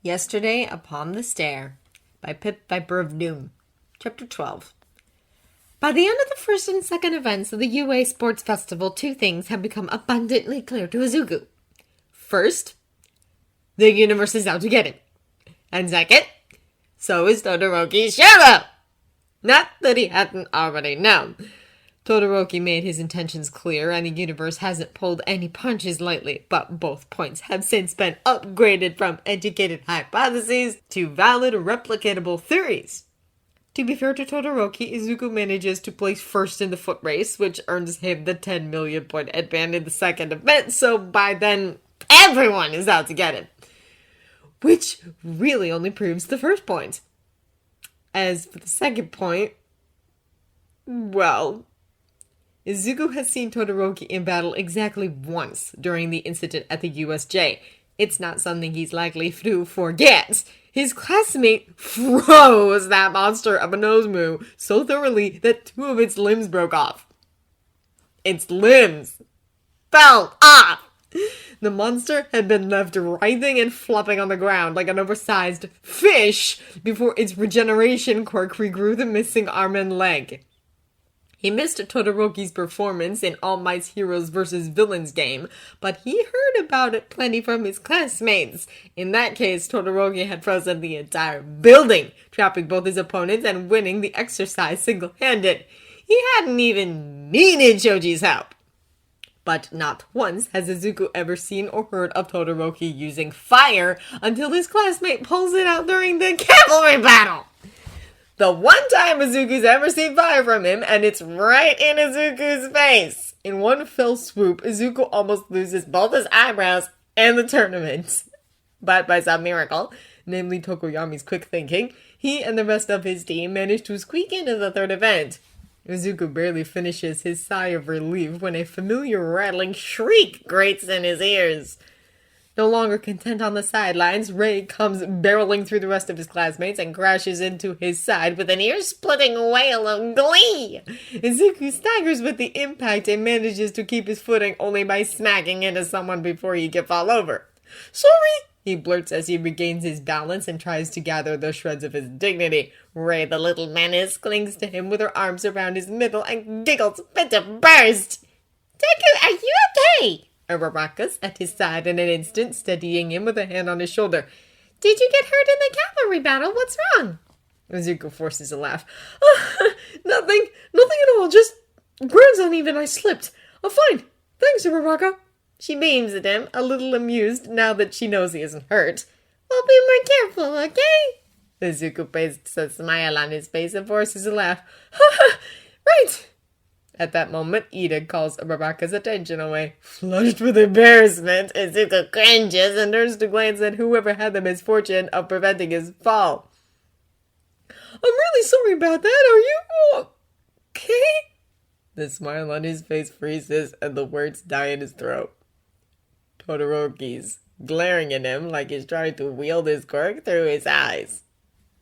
Yesterday Upon the Stair by Pip Viper of Doom. Chapter 12. By the end of the first and second events of the UA Sports Festival, two things have become abundantly clear to Izuku. First, the universe is out to get him. And second, so is Todoroki's shadow. Not that he hadn't already known. Todoroki made his intentions clear, and the universe hasn't pulled any punches lately, but both points have since been upgraded from educated hypotheses to valid, replicatable theories. To be fair to Todoroki, Izuku manages to place first in the foot race, which earns him the 10 million point headband in the second event, so by then, everyone is out to get him. Which really only proves the first point. As for the second point, well, Izuku has seen Todoroki in battle exactly once during the incident at the USJ. It's not something he's likely to forget. His classmate froze that monster of a Nozomu so thoroughly that two of its limbs broke off. Its limbs fell off! The monster had been left writhing and flopping on the ground like an oversized fish before its regeneration quirk regrew the missing arm and leg. He missed Todoroki's performance in All Might's Heroes vs. Villains game, but he heard about it plenty from his classmates. In that case, Todoroki had frozen the entire building, trapping both his opponents and winning the exercise single-handed. He hadn't even needed Shoji's help. But not once has Izuku ever seen or heard of Todoroki using fire until his classmate pulls it out during the cavalry battle. The one time Izuku's ever seen fire from him, and it's right in Izuku's face. In one fell swoop, Izuku almost loses both his eyebrows and the tournament. But by some miracle, namely Tokoyami's quick thinking, he and the rest of his team manage to squeak into the third event. Izuku barely finishes his sigh of relief when a familiar rattling shriek grates in his ears. No longer content on the sidelines, Rei comes barreling through the rest of his classmates and crashes into his side with an ear-splitting wail of glee. Izuku staggers with the impact and manages to keep his footing only by smacking into someone before he can fall over. "Sorry!" he blurts as he regains his balance and tries to gather the shreds of his dignity. Rei, the little menace, clings to him with her arms around his middle and giggles fit to burst. "Deku, are you okay?" Urarakas at his side in an instant, steadying him with a hand on his shoulder. "Did you get hurt in the cavalry battle? What's wrong?" Izuku forces a laugh. Nothing at all, just ground's uneven, I slipped. I'm fine, thanks, Uraraka." She beams at him, a little amused now that she knows he isn't hurt. "We'll be more careful, okay?" Izuku pastes a smile on his face and forces a laugh. "Right." At that moment, Ida calls Uraraka's attention away. Flushed with embarrassment, Izuku cringes and turns to glance at whoever had the misfortune of preventing his fall. "I'm really sorry about that. Are you okay?" The smile on his face freezes and the words die in his throat. Todoroki's glaring at him like he's trying to wield his quirk through his eyes.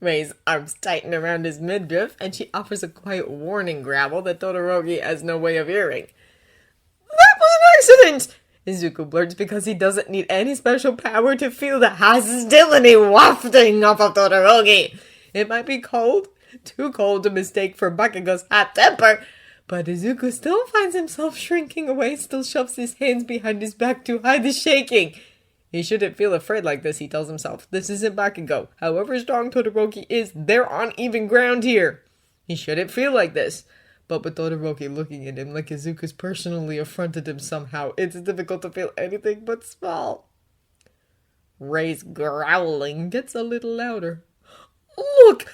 Rei's arms tighten around his midriff, and she offers a quiet warning growl that Todoroki has no way of hearing. "That was an accident!" Izuku blurts because he doesn't need any special power to feel the hostility wafting off of Todoroki. It might be cold, too cold to mistake for Bakugo's hot temper, but Izuku still finds himself shrinking away, still shoves his hands behind his back to hide the shaking. He shouldn't feel afraid like this, he tells himself. This isn't Bakugo. However strong Todoroki is, they're on even ground here. He shouldn't feel like this. But with Todoroki looking at him like Izuku's personally affronted him somehow, it's difficult to feel anything but small. Rei's growling gets a little louder. "Look,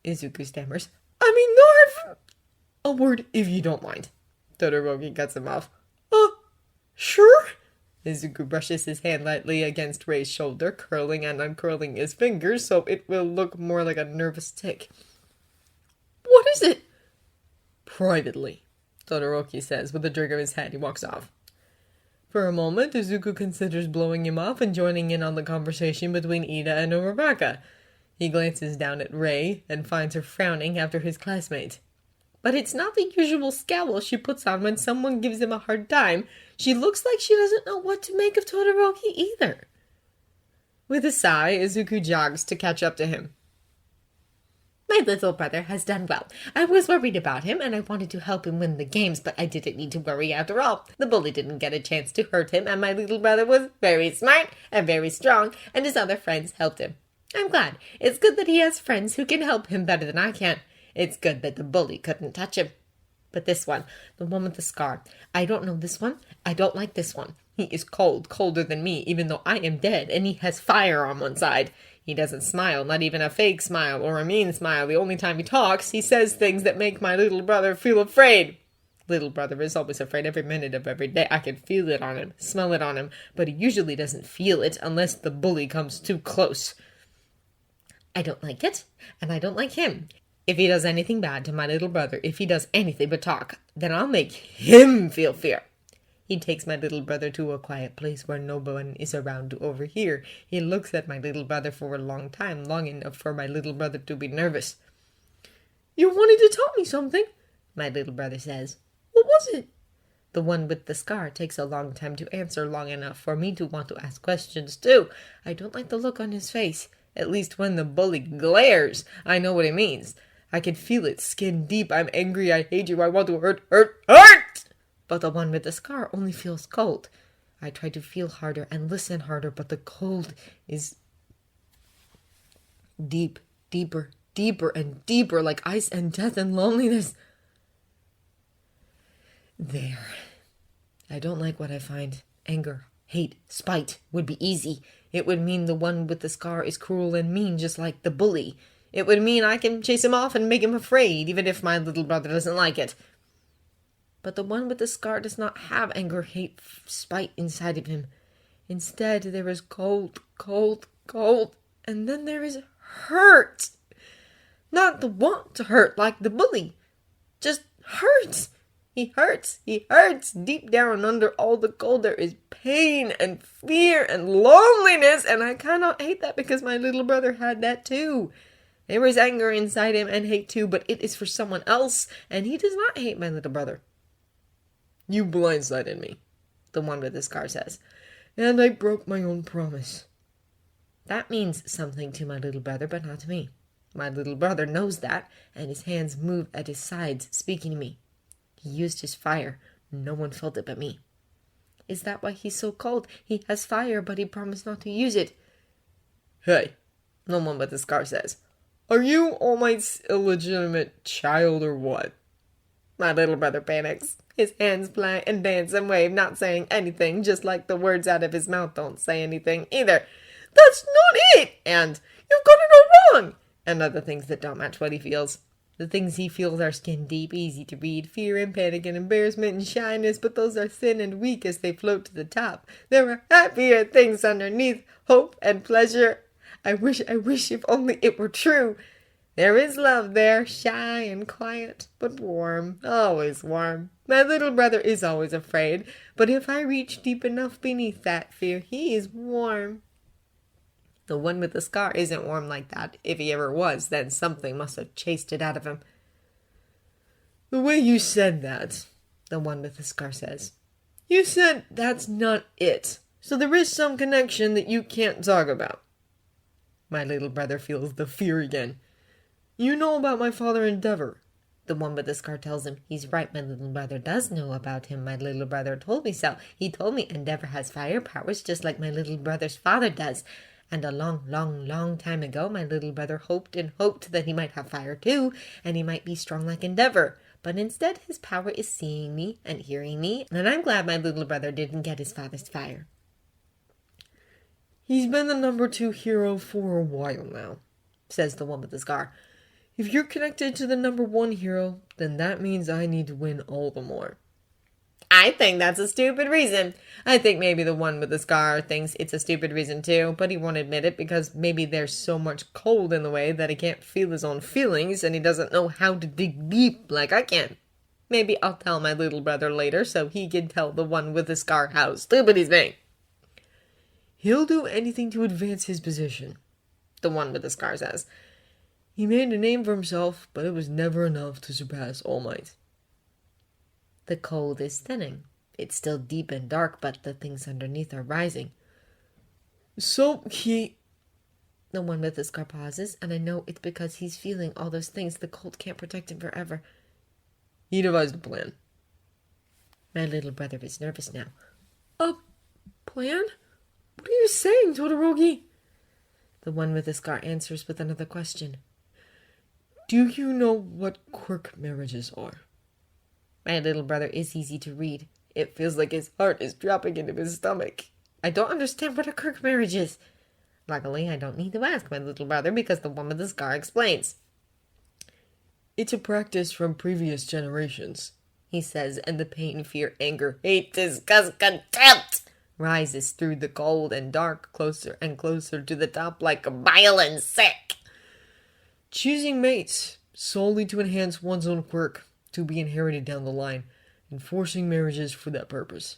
Izuku stammers. "I mean, no, a word, if you don't mind." Todoroki cuts him off. Sure?" Izuku brushes his hand lightly against Rei's shoulder, curling and uncurling his fingers so it will look more like a nervous tick. "What is it?" "Privately," Todoroki says with a jerk of his head. He walks off. For a moment, Izuku considers blowing him off and joining in on the conversation between Ida and Uraraka. He glances down at Rei and finds her frowning after his classmate. But it's not the usual scowl she puts on when someone gives him a hard time. She looks like she doesn't know what to make of Todoroki either. With a sigh, Izuku jogs to catch up to him. My little brother has done well. I was worried about him, and I wanted to help him win the games, but I didn't need to worry after all. The bully didn't get a chance to hurt him, and my little brother was very smart and very strong, and his other friends helped him. I'm glad. It's good that he has friends who can help him better than I can. It's good that the bully couldn't touch him. But this one, the one with the scar, I don't know this one. I don't like this one. He is cold, colder than me, even though I am dead, and he has fire on one side. He doesn't smile, not even a fake smile or a mean smile. The only time he talks, he says things that make my little brother feel afraid. Little brother is always afraid every minute of every day. I can feel it on him, smell it on him, but he usually doesn't feel it unless the bully comes too close. I don't like it, and I don't like him. If he does anything bad to my little brother, if he does anything but talk, then I'll make him feel fear. He takes my little brother to a quiet place where no one is around to overhear. He looks at my little brother for a long time, long enough for my little brother to be nervous. You wanted to tell me something, my little brother says. What was it? The one with the scar takes a long time to answer, long enough for me to want to ask questions too. I don't like the look on his face. At least when the bully glares, I know what it means. I can feel it, skin deep. I'm angry, I hate you, I want to hurt! But the one with the scar only feels cold. I try to feel harder and listen harder, but the cold is deep, deeper, deeper and deeper, like ice and death and loneliness. There. I don't like what I find. Anger, hate, spite would be easy. It would mean the one with the scar is cruel and mean, just like the bully. It would mean I can chase him off and make him afraid, even if my little brother doesn't like it. But the one with the scar does not have anger, hate, spite inside of him. Instead, there is cold, cold, cold, and then there is hurt. Not the want to hurt like the bully. Just hurt. He hurts. He hurts. Deep down under all the cold, there is pain and fear and loneliness, and I cannot hate that because my little brother had that too. There is anger inside him and hate too, but it is for someone else, and he does not hate my little brother. You blindsided me, the one with the scar says, and I broke my own promise. That means something to my little brother, but not to me. My little brother knows that, and his hands move at his sides, speaking to me. He used his fire. No one felt it but me. Is that why he's so cold? He has fire, but he promised not to use it. Hey, the one with the scar says, are you All Might's illegitimate child or what? My little brother panics. His hands fly and dance and wave, not saying anything, just like the words out of his mouth don't say anything either. That's not it! And you've got it all wrong! And other things that don't match what he feels. The things he feels are skin deep, easy to read, fear and panic and embarrassment and shyness, but those are thin and weak as they float to the top. There are happier things underneath, hope and pleasure. I wish if only it were true. There is love there, shy and quiet, but warm, always warm. My little brother is always afraid, but if I reach deep enough beneath that fear, he is warm. The one with the scar isn't warm like that. If he ever was, then something must have chased it out of him. The way you said that, the one with the scar says. You said that's not it, so there is some connection that you can't talk about. My little brother feels the fear again. You know about my father Endeavor. The one with the scar tells him, he's right, my little brother does know about him. My little brother told me so. He told me Endeavor has fire powers just like my little brother's father does. And a long, long, long time ago, my little brother hoped and hoped that he might have fire too, and he might be strong like Endeavor. But instead, his power is seeing me and hearing me, and I'm glad my little brother didn't get his father's fire. He's been the number 2 hero for a while now, says the one with the scar. If you're connected to the number 1 hero, then that means I need to win all the more. I think that's a stupid reason. I think maybe the one with the scar thinks it's a stupid reason too, but he won't admit it because maybe there's so much cold in the way that he can't feel his own feelings and he doesn't know how to dig deep like I can. Maybe I'll tell my little brother later so he can tell the one with the scar how stupid he's being. He'll do anything to advance his position, the one with the scar says. He made a name for himself, but it was never enough to surpass All Might. The cold is thinning. It's still deep and dark, but the things underneath are rising. So he The one with the scar pauses, and I know it's because he's feeling all those things the cold can't protect him forever. He devised a plan. My little brother is nervous now. A plan? What are you saying, Todoroki? The one with the scar answers with another question. Do you know what quirk marriages are? My little brother is easy to read. It feels like his heart is dropping into his stomach. I don't understand what a quirk marriage is. Luckily, I don't need to ask my little brother because the one with the scar explains. It's a practice from previous generations, he says, and the pain, fear, anger, hate, disgust, contempt rises through the cold and dark, closer and closer to the top like a violin sick. Choosing mates solely to enhance one's own quirk to be inherited down the line, and forcing marriages for that purpose.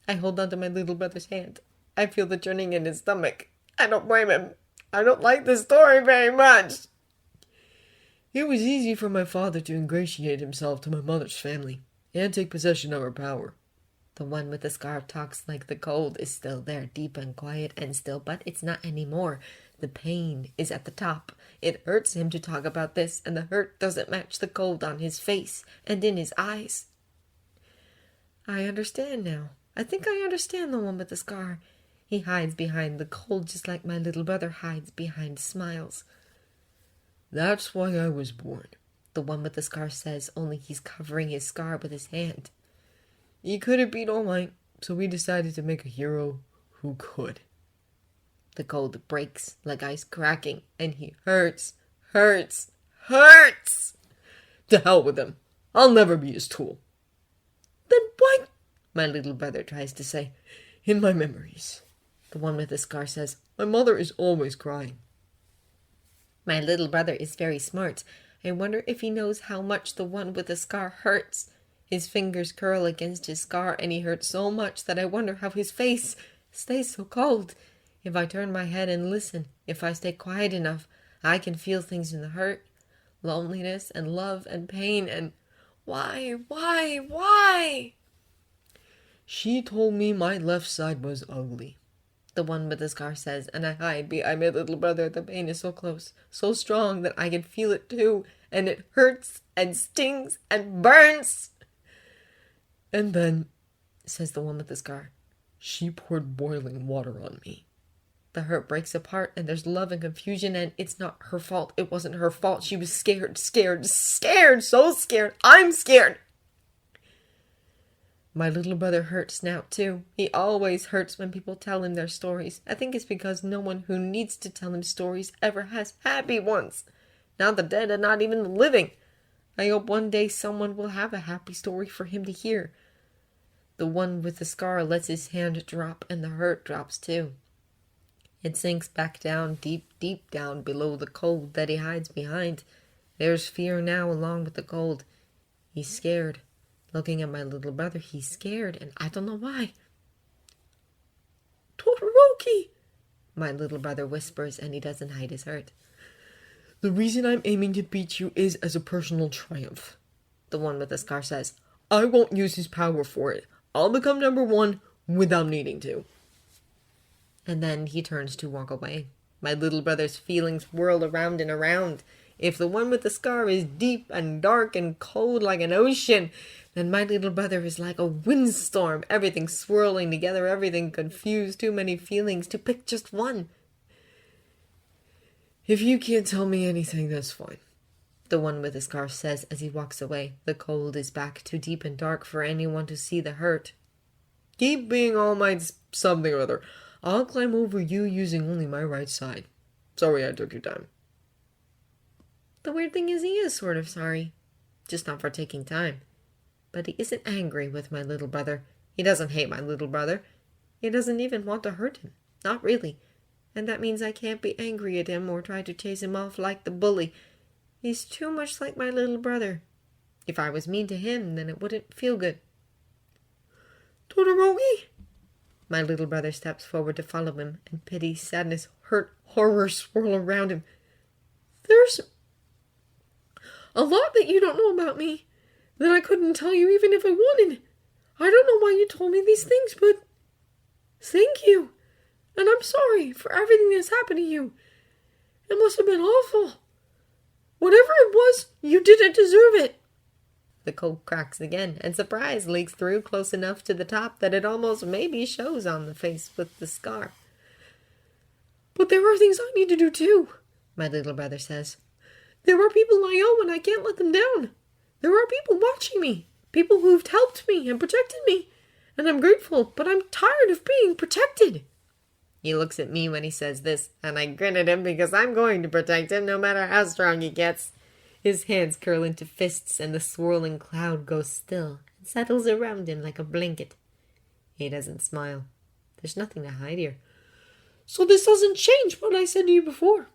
I hold on to my little brother's hand. I feel the churning in his stomach. I don't blame him. I don't like the story very much. It was easy for my father to ingratiate himself to my mother's family and take possession of her power. The one with the scar talks like the cold is still there, deep and quiet and still, but it's not anymore. The pain is at the top. It hurts him to talk about this, and the hurt doesn't match the cold on his face and in his eyes. I understand now. I think I understand the one with the scar. He hides behind the cold just like my little brother hides behind smiles. That's why I was born, the one with the scar says, only he's covering his scar with his hand. He couldn't beat All Might, so we decided to make a hero who could. The cold breaks like ice cracking, and he hurts. To hell with him. I'll never be his tool. Then why? My little brother tries to say. In my memories. The one with the scar says. My mother is always crying. My little brother is very smart. I wonder if he knows how much the one with the scar hurts. His fingers curl against his scar, and he hurts so much that I wonder how his face stays so cold. If I turn my head and listen, if I stay quiet enough, I can feel things in the hurt, loneliness and love and pain and why? She told me my left side was ugly, the one with the scar says, and I hide behind my little brother. The pain is so close, so strong that I can feel it too, and it hurts and stings and burns. And then, says the one with the scar, she poured boiling water on me. The hurt breaks apart, and there's love and confusion, and it's not her fault. It wasn't her fault. She was scared, so scared. I'm scared. My little brother hurts now, too. He always hurts when people tell him their stories. I think it's because no one who needs to tell him stories ever has happy ones. Not the dead and not even the living. I hope one day someone will have a happy story for him to hear. The one with the scar lets his hand drop, and the hurt drops too. It sinks back down, deep down below the cold that he hides behind. There's fear now along with the cold. He's scared. Looking at my little brother, he's scared, and I don't know why. Todoroki! My little brother whispers, and he doesn't hide his hurt. The reason I'm aiming to beat you is as a personal triumph, the one with the scar says. I won't use his power for it. I'll become number one without needing to. And then he turns to walk away. My little brother's feelings whirl around and around. If the one with the scar is deep and dark and cold like an ocean, then my little brother is like a windstorm. Everything swirling together, everything confused, too many feelings to pick just one. If you can't tell me anything, that's fine, the one with the scar says as he walks away. The cold is back, too deep and dark for anyone to see the hurt. Keep being All Might's something or other. I'll climb over you using only my right side. Sorry I took your time. The weird thing is he is sort of sorry. Just not for taking time. But he isn't angry with my little brother. He doesn't hate my little brother. He doesn't even want to hurt him. Not really. And that means I can't be angry at him or try to chase him off like the bully. He's too much like my little brother. If I was mean to him, then it wouldn't feel good. Todoroki? My little brother steps forward to follow him, and pity, sadness, hurt, horror swirl around him. There's a lot that you don't know about me that I couldn't tell you even if I wanted. I don't know why you told me these things, but thank you. And I'm sorry for everything that's happened to you. It must have been awful. Whatever it was, you didn't deserve it. The cold cracks again, and surprise leaks through close enough to the top that it almost maybe shows on the face with the scar. But there are things I need to do too, my little brother says. There are people I owe and I can't let them down. There are people watching me, people who've helped me and protected me. And I'm grateful, but I'm tired of being protected. He looks at me when he says this, and I grin at him because I'm going to protect him no matter how strong he gets. His hands curl into fists and the swirling cloud goes still and settles around him like a blanket. He doesn't smile. There's nothing to hide here. So this doesn't change what I said to you before.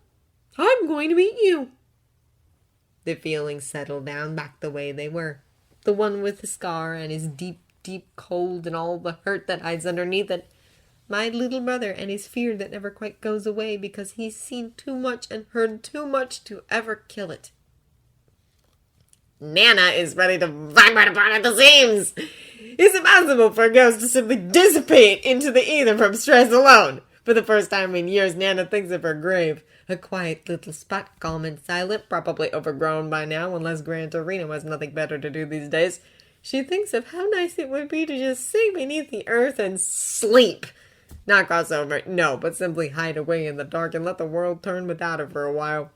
I'm going to beat you. The feelings settle down back the way they were. The one with the scar and his deep, deep cold and all the hurt that hides underneath it. My little brother and his fear that never quite goes away because he's seen too much and heard too much to ever kill it. Nana is ready to vibrate upon at the seams. It's impossible for a ghost to simply dissipate into the ether from stress alone. For the first time in years, Nana thinks of her grave. A quiet little spot, calm and silent, probably overgrown by now, unless Gran Torino has nothing better to do these days. She thinks of how nice it would be to just sink beneath the earth and sleep. Not cross over, no, but simply hide away in the dark and let the world turn without her for a while.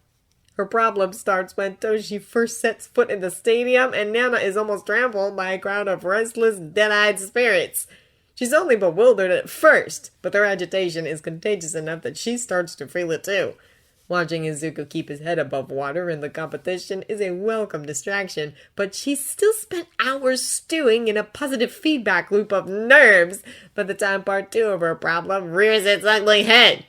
Her problem starts when Toshi first sets foot in the stadium and Nana is almost trampled by a crowd of restless, dead-eyed spirits. She's only bewildered at first, but their agitation is contagious enough that she starts to feel it too. Watching Izuku keep his head above water in the competition is a welcome distraction, but she still spent hours stewing in a positive feedback loop of nerves by the time part 2 of her problem rears its ugly head.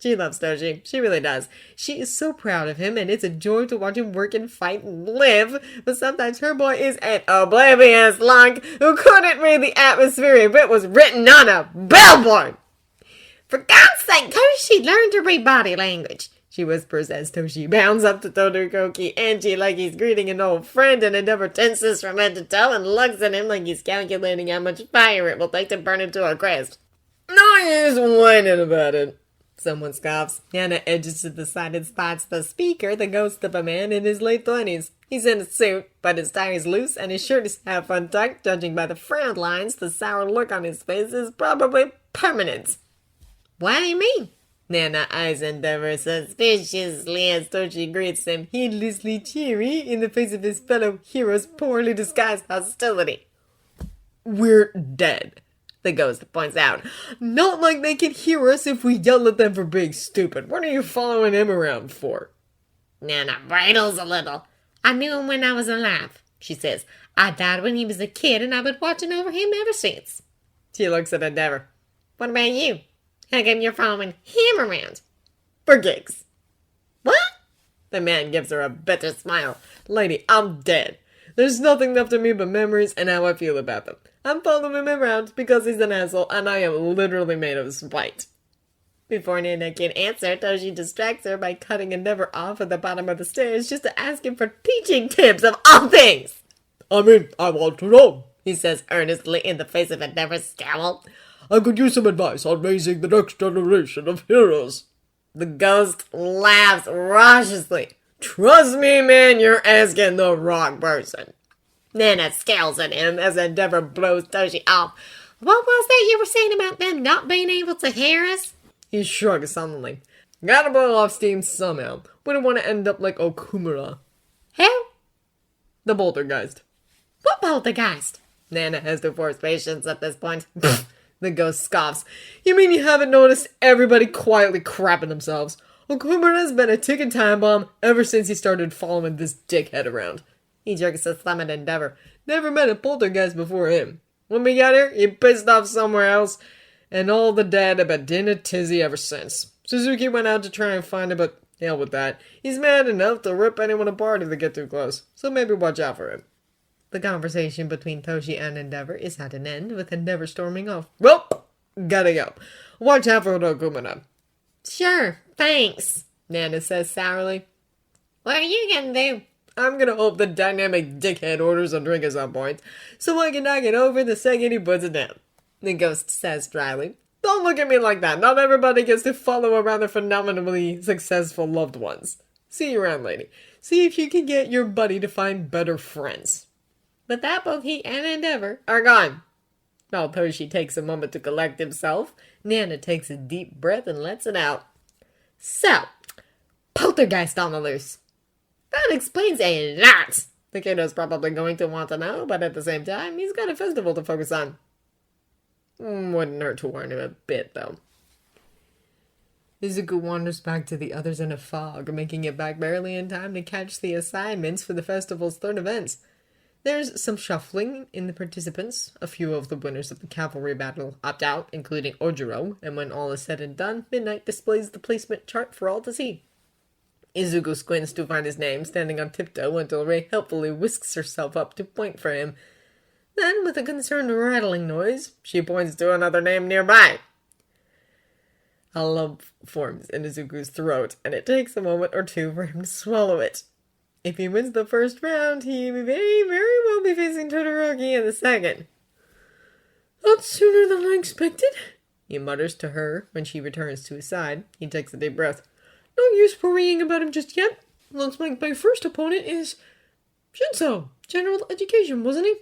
She loves Toshi. She really does. She is so proud of him, and it's a joy to watch him work and fight and live, but sometimes her boy is an oblivious lunk who couldn't read the atmosphere if it was written on a billboard. For God's sake, Toshi, learn to read body language, she whispers as Toshi bounds up to Todoroki Angie like he's greeting an old friend and Endeavor tenses from head to toe and looks at him like he's calculating how much fire it will take to burn him to a crisp. No use whining about it, someone scoffs. Nana edges to the side and spots the speaker, the ghost of a man in his late 20s. He's in a suit, but his tie is loose and his shirt is half untucked. Judging by the frown lines, the sour look on his face is probably permanent. What do you mean? Nana eyes Endeavor suspiciously as Toshi greets him, heedlessly cheery in the face of his fellow hero's poorly disguised hostility. We're dead, the ghost points out. Not like they can hear us if we yell at them for being stupid. What are you following him around for? Nana bridles a little. I knew him when I was alive, she says. I died when he was a kid and I've been watching over him ever since. She looks at Endeavor. What about you? How come you're following him around? For gigs. What? The man gives her a bitter smile. Lady, I'm dead. There's nothing left of me but memories and how I feel about them. I'm following him around because he's an asshole and I am literally made of spite. Before Nana can answer, Toshi distracts her by cutting Endeavor off at the bottom of the stairs just to ask him for teaching tips of all things. I want to know, he says earnestly in the face of Endeavor's scowl. I could use some advice on raising the next generation of heroes. The ghost laughs raucously. Trust me, man, you're asking the wrong person. Nana scowls at him as Endeavor blows Toshi off. What was that you were saying about them not being able to hear us? He shrugs sullenly. Gotta blow off steam somehow. We don't want to end up like Okumura. Who? The poltergeist. What poltergeist? Nana has to force patience at this point. The ghost scoffs. You mean you haven't noticed everybody quietly crapping themselves? Okumura's been a ticking time bomb ever since he started following this dickhead around. He jerks his thumb at Endeavor. Never met a poltergeist before him. When we got here, he pissed off somewhere else, and all the dad have been in a tizzy ever since. Suzuki went out to try and find him, but hell with that. He's mad enough to rip anyone apart if they get too close, so maybe watch out for him. The conversation between Toshi and Endeavor is at an end, with Endeavor storming off. Well, gotta go. Watch out for Okumura. Sure, thanks, Nana says sourly. What are you gonna do? I'm gonna hope the dynamic dickhead orders a drink at some point, so I can knock it over the second he puts it down, the ghost says dryly. Don't look at me like that. Not everybody gets to follow around their phenomenally successful loved ones. See you around, lady. See if you can get your buddy to find better friends. With that, both he and Endeavor are gone. Although she takes a moment to collect himself, Nana takes a deep breath and lets it out. So, poltergeist on the loose. That explains a lot. The kiddo's probably going to want to know, but at the same time, he's got a festival to focus on. Wouldn't hurt to warn him a bit, though. Izuku wanders back to the others in a fog, making it back barely in time to catch the assignments for the festival's third events. There's some shuffling in the participants. A few of the winners of the cavalry battle opt out, including Ojiro, and when all is said and done, Midnight displays the placement chart for all to see. Izuku squints to find his name, standing on tiptoe until Rei helpfully whisks herself up to point for him. Then, with a concerned rattling noise, she points to another name nearby. A lump forms in Izuku's throat, and it takes a moment or two for him to swallow it. If he wins the first round, he may very well be facing Todoroki in the second. That's sooner than I expected, he mutters to her when she returns to his side. He takes a deep breath. No use worrying about him just yet. Looks like my first opponent is Shinso. General education, wasn't he?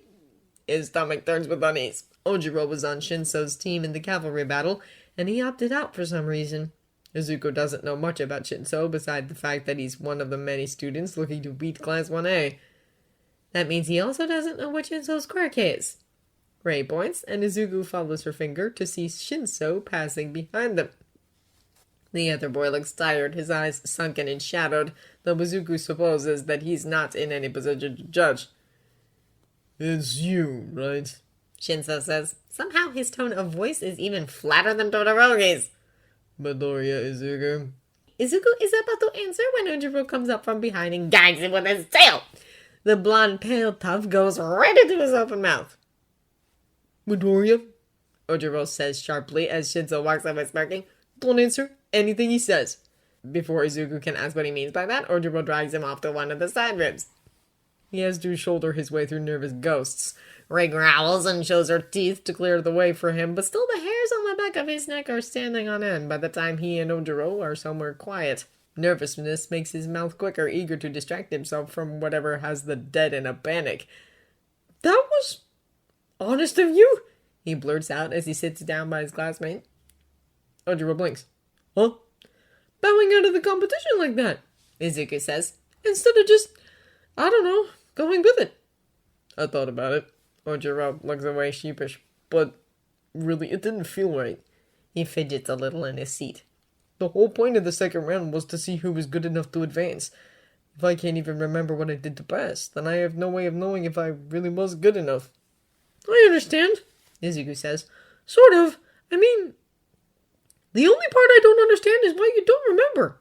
His stomach turns with unease. Ojiro was on Shinso's team in the cavalry battle, and he opted out for some reason. Izuku doesn't know much about Shinso, beside the fact that he's one of the many students looking to beat Class 1A. That means he also doesn't know what Shinso's quirk is. Rei points, and Izuku follows her finger to see Shinso passing behind them. The other boy looks tired, his eyes sunken and shadowed, though Izuku supposes that he's not in any position to judge. It's you, right? Shinso says. Somehow his tone of voice is even flatter than Todoroki's. Midoriya Izuku. Izuku is about to answer when Ojiro comes up from behind and gags him with his tail. The blonde pale tough goes right into his open mouth. Midoriya? Ojiro says sharply as Shinso walks away smirking. Don't answer anything he says. Before Izuku can ask what he means by that, Ojiro drags him off to one of the side ribs. He has to shoulder his way through nervous ghosts. Rei growls and shows her teeth to clear the way for him, but still the hairs on the back of his neck are standing on end by the time he and Ojiro are somewhere quiet. Nervousness makes his mouth quicker, eager to distract himself from whatever has the dead in a panic. That was honest of you, he blurts out as he sits down by his classmate. Ojiro blinks. Huh? Bowing out of the competition like that, Izuku says. Instead of just, I don't know, going with it. I thought about it. Ojiro looks away sheepish. But really, it didn't feel right. He fidgets a little in his seat. The whole point of the second round was to see who was good enough to advance. If I can't even remember what I did to pass, then I have no way of knowing if I really was good enough. I understand, Izuku says. Sort of. I mean, the only part I don't understand is why you don't remember.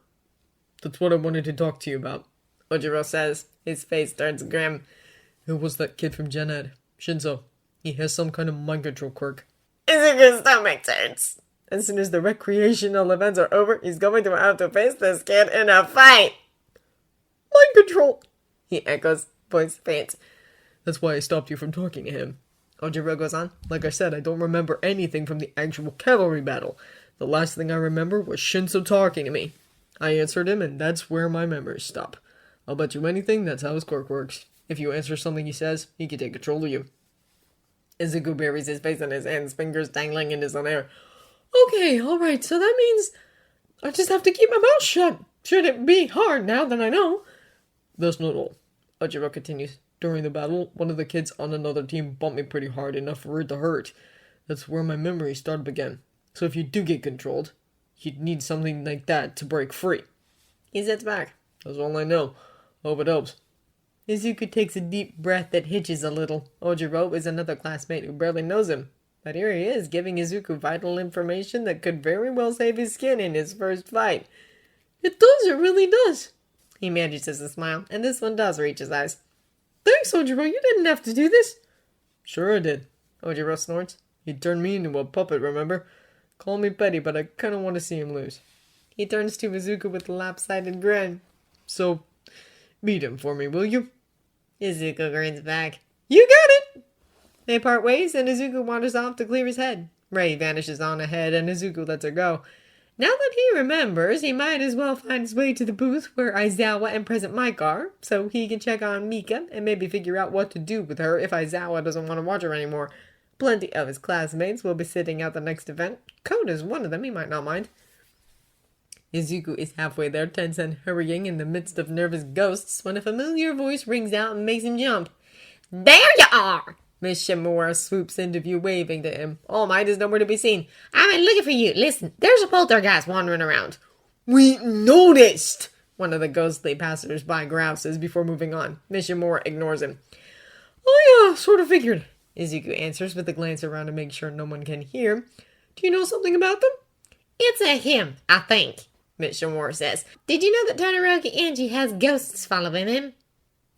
That's what I wanted to talk to you about, Ojiro says. His face turns grim. Who was that kid from Gen Ed? Shinso. He has some kind of mind control quirk. Izuku's stomach turns. As soon as the recreational events are over, he's going to have to face this kid in a fight. Mind control, he echoes, voice faint. That's why I stopped you from talking to him. Ojiro goes on. Like I said, I don't remember anything from the actual cavalry battle. The last thing I remember was Shinso talking to me. I answered him, and that's where my memories stop. I'll bet you anything that's how his quirk works. If you answer something he says, he can take control of you. Izuku buries his face in his hands, fingers dangling in his own air. Okay, alright, so that means I just have to keep my mouth shut. Should it be hard now that I know? That's not all. Ojiro continues. During the battle, one of the kids on another team bumped me pretty hard, enough for it to hurt. That's where my memory started again. So if you do get controlled, you'd need something like that to break free. He sits back. That's all I know. Hope it helps. Izuku takes a deep breath that hitches a little. Ojiro is another classmate who barely knows him. But here he is, giving Izuku vital information that could very well save his skin in his first fight. It does, it really does. He manages a smile, and this one does reach his eyes. Thanks, Ojiro, you didn't have to do this. Sure I did. Ojiro snorts. He turned me into a puppet, remember? Call me petty, but I kinda want to see him lose. He turns to Izuku with a lopsided grin. So, beat him for me, will you? Izuku grins back. You got it! They part ways, and Izuku wanders off to clear his head. Rei vanishes on ahead and Izuku lets her go. Now that he remembers, he might as well find his way to the booth where Aizawa and Present Mike are, so he can check on Mika and maybe figure out what to do with her if Aizawa doesn't want to watch her anymore. Plenty of his classmates will be sitting out the next event. Code is one of them, he might not mind. Izuku is halfway there, tense and hurrying in the midst of nervous ghosts, when a familiar voice rings out and makes him jump. There you are! Miss Shimura swoops into view, waving to him. All Might is nowhere to be seen. I've been looking for you. Listen, there's a poltergeist wandering around. We noticed! One of the ghostly passers-by grouses before moving on. Miss Shimura ignores him. I sort of figured. Izuku answers with a glance around to make sure no one can hear. Do you know something about them? It's a him, I think, Miss Shimura says. Did you know that Todoroki Angie has ghosts following him?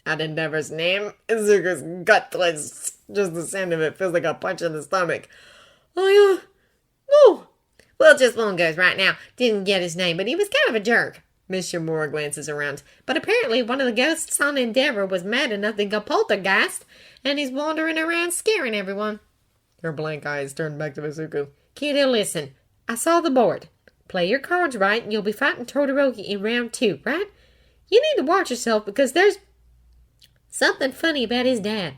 At Endeavor's name, Izuku's gut twists. Just the sound of it feels like a punch in the stomach. No. Well, just one goes right now. Didn't get his name, but he was kind of a jerk. Miss Shimura glances around. But apparently one of the ghosts on Endeavor was mad enough to go poltergeist, and he's wandering around scaring everyone. Her blank eyes turn back to Izuku. Kiddo, listen. I saw the board. Play your cards right, and you'll be fighting Todoroki in round 2, right? You need to watch yourself because there's something funny about his dad.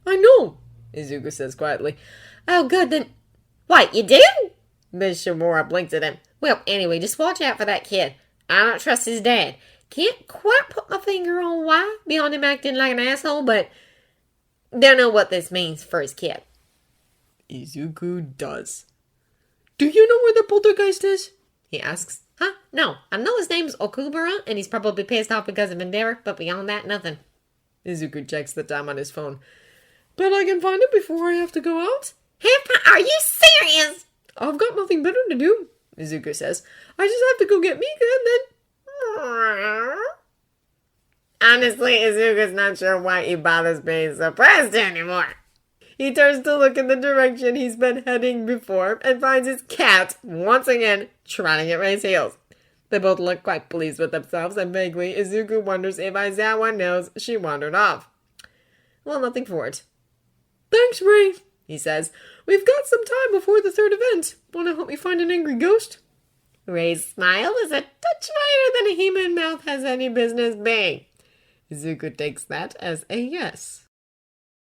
I know, Izuku says quietly. Oh, good, then. What, you did? Miss Shimura blinks at him. Well, anyway, just watch out for that kid. I don't trust his dad. Can't quite put my finger on why, beyond him acting like an asshole, but don't know what this means for his kid. Izuku does. Do you know where the poltergeist is? He asks. Huh? No. I know his name's Okumura, and he's probably pissed off because of Endeavor, but beyond that, nothing. Izuku checks the time on his phone. Bet I can find it before I have to go out? Are you serious? I've got nothing better to do, Izuku says. I just have to go get Mika and then... Honestly, Izuku's not sure why he bothers being suppressed anymore. He turns to look in the direction he's been heading before and finds his cat, once again, trotting at Rei's heels. They both look quite pleased with themselves, and vaguely, Izuku wonders if Aizawa knows she wandered off. Well, nothing for it. Thanks, Rei, he says. We've got some time before the third event. Want to help me find an angry ghost? Rei's smile is a touch wider than a human mouth has any business being. Izuku takes that as a yes.